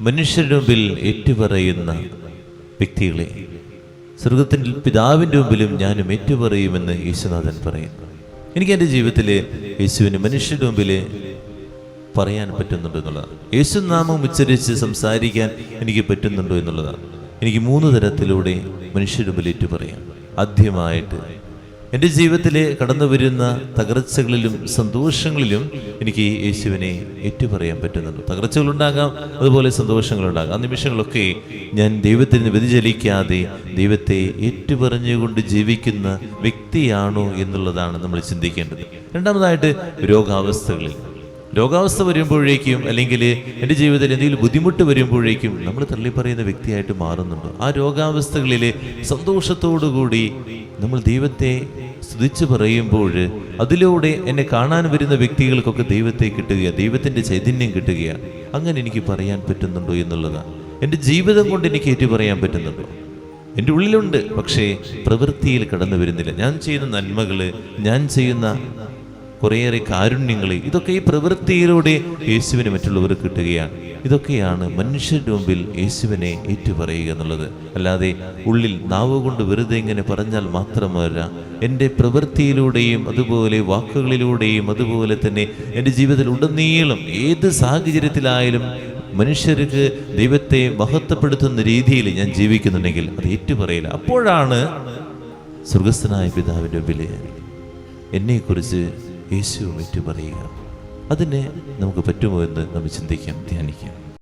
മനുഷ്യരുടെ മുമ്പിൽ ഏറ്റുപറയുന്ന വ്യക്തികളെ സ്വർഗത്തിൻ്റെ പിതാവിൻ്റെ മുമ്പിലും ഞാനും ഏറ്റുപറയുമെന്ന് യേശുനാഥൻ പറയുന്നു. എനിക്ക് എൻ്റെ ജീവിതത്തിൽ യേശുവിന് മനുഷ്യരുടെ മുമ്പിൽ പറയാൻ പറ്റുന്നുണ്ടോ എന്നുള്ളതാണ്. യേശുനാമം ഉച്ചരിച്ച് സംസാരിക്കാൻ എനിക്ക് പറ്റുന്നുണ്ടോ എന്നുള്ളതാണ്. എനിക്ക് 3 തരത്തിലൂടെ മനുഷ്യരുടെ മുമ്പിൽ ഏറ്റുപറയാം. ആദ്യമായിട്ട് എൻ്റെ ജീവിതത്തിൽ കടന്നു വരുന്ന തകർച്ചകളിലും സന്തോഷങ്ങളിലും എനിക്ക് യേശുവിനെ ഏറ്റുപറയാൻ പറ്റുന്നുണ്ട്. തകർച്ചകളുണ്ടാകാം, അതുപോലെ സന്തോഷങ്ങളുണ്ടാകാം. ആ നിമിഷങ്ങളൊക്കെ ഞാൻ ദൈവത്തിൽ നിന്ന് വ്യതിചലിക്കാതെ ദൈവത്തെ ഏറ്റുപറഞ്ഞുകൊണ്ട് ജീവിക്കുന്ന വ്യക്തിയാണോ എന്നുള്ളതാണ് നമ്മൾ ചിന്തിക്കേണ്ടത്. രണ്ടാമതായിട്ട് രോഗാവസ്ഥ വരുമ്പോഴേക്കും അല്ലെങ്കിൽ എൻ്റെ ജീവിതത്തിൽ എന്തെങ്കിലും ബുദ്ധിമുട്ട് വരുമ്പോഴേക്കും നമ്മൾ തള്ളിപ്പറയുന്ന വ്യക്തിയായിട്ട് മാറുന്നുണ്ട്. ആ രോഗാവസ്ഥകളിൽ സന്തോഷത്തോടുകൂടി നമ്മൾ ദൈവത്തെ സ്തുതിച്ച് പറയുമ്പോൾ അതിലൂടെ എന്നെ കാണാൻ വരുന്ന വ്യക്തികൾക്കൊക്കെ ദൈവത്തെ കിട്ടുകയാണ്, ദൈവത്തിൻ്റെ ചൈതന്യം കിട്ടുകയാണ്. അങ്ങനെ എനിക്ക് പറയാൻ പറ്റുന്നുണ്ടോ എന്നുള്ളതാണ്. എൻ്റെ ജീവിതം കൊണ്ട് എനിക്ക് ഏറ്റു പറയാൻ പറ്റുന്നുണ്ടോ? എൻ്റെ ഉള്ളിലുണ്ട്, പക്ഷേ പ്രവൃത്തിയിൽ കടന്നു വരുന്നില്ല. ഞാൻ ചെയ്യുന്ന നന്മകൾ, ഞാൻ ചെയ്യുന്ന കുറേയേറെ കാരുണ്യങ്ങൾ, ഇതൊക്കെ ഈ പ്രവൃത്തിയിലൂടെ യേശുവിന് മറ്റുള്ളവർക്ക് കിട്ടുകയാണ്. ഇതൊക്കെയാണ് മനുഷ്യരുടെ മുമ്പിൽ യേശുവിനെ ഏറ്റുപറയുക എന്നുള്ളത്. അല്ലാതെ ഉള്ളിൽ നാവ് കൊണ്ട് വെറുതെ ഇങ്ങനെ പറഞ്ഞാൽ മാത്രമല്ല, എൻ്റെ പ്രവൃത്തിയിലൂടെയും അതുപോലെ വാക്കുകളിലൂടെയും അതുപോലെ തന്നെ എൻ്റെ ജീവിതത്തിൽ ഉടനീളം ഏത് സാഹചര്യത്തിലായാലും മനുഷ്യർക്ക് ദൈവത്തെ മഹത്വപ്പെടുത്തുന്ന രീതിയിൽ ഞാൻ ജീവിക്കുന്നുണ്ടെങ്കിൽ അത് ഏറ്റുപറയില്ല. അപ്പോഴാണ് സ്വർഗസ്ഥനായ പിതാവിൻ്റെ മുമ്പിൽ എന്നെക്കുറിച്ച് യേശു ഏറ്റുപറയുക. അതിനെ നമുക്ക് പറ്റുമോ എന്ന് നമ്മൾ ചിന്തിക്കാം, ധ്യാനിക്കാം.